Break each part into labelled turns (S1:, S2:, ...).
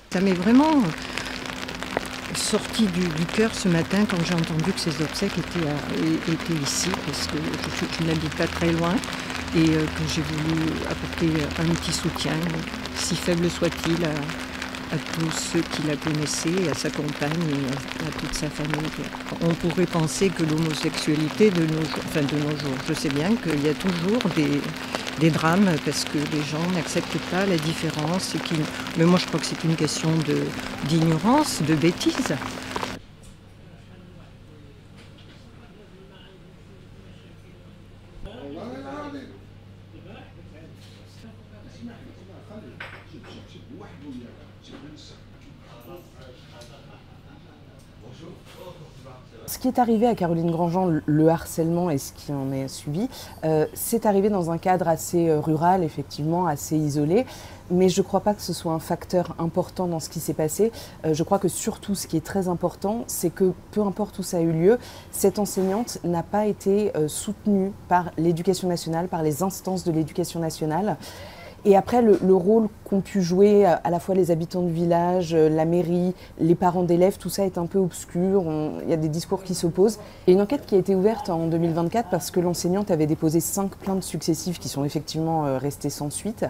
S1: Ça m'est vraiment sorti du cœur ce matin quand j'ai entendu que ces obsèques étaient ici, parce que je n'habite pas très loin et que j'ai voulu apporter un petit soutien, si faible soit-il, à tous ceux qui la connaissaient, et à sa compagne et à toute sa famille. On pourrait penser que l'homosexualité de nos jours, je sais bien qu'il y a toujours des drames parce que les gens n'acceptent pas la différence. Mais moi je crois que c'est une question d'ignorance, de bêtise.
S2: Ce qui est arrivé à Caroline Grandjean, le harcèlement et ce qui en est suivi, c'est arrivé dans un cadre assez rural, effectivement, assez isolé. Mais je ne crois pas que ce soit un facteur important dans ce qui s'est passé. Je crois que surtout, ce qui est très important, c'est que peu importe où ça a eu lieu, cette enseignante n'a pas été soutenue par l'éducation nationale, par les instances de l'éducation nationale. Et après, le rôle qu'ont pu jouer à la fois les habitants du village, la mairie, les parents d'élèves, tout ça est un peu obscur, il y a des discours qui s'opposent. Il y a une enquête qui a été ouverte en 2024 parce que l'enseignante avait déposé 5 plaintes successives qui sont effectivement restées sans suite.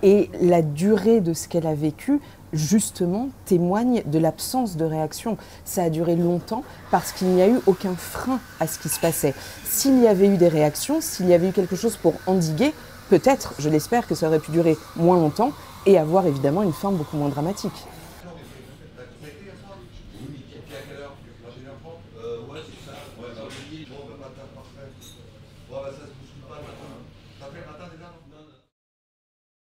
S2: Et la durée de ce qu'elle a vécu, justement, témoigne de l'absence de réaction. Ça a duré longtemps parce qu'il n'y a eu aucun frein à ce qui se passait. S'il y avait eu des réactions, s'il y avait eu quelque chose pour endiguer, peut-être, je l'espère, que ça aurait pu durer moins longtemps et avoir évidemment une fin beaucoup moins dramatique.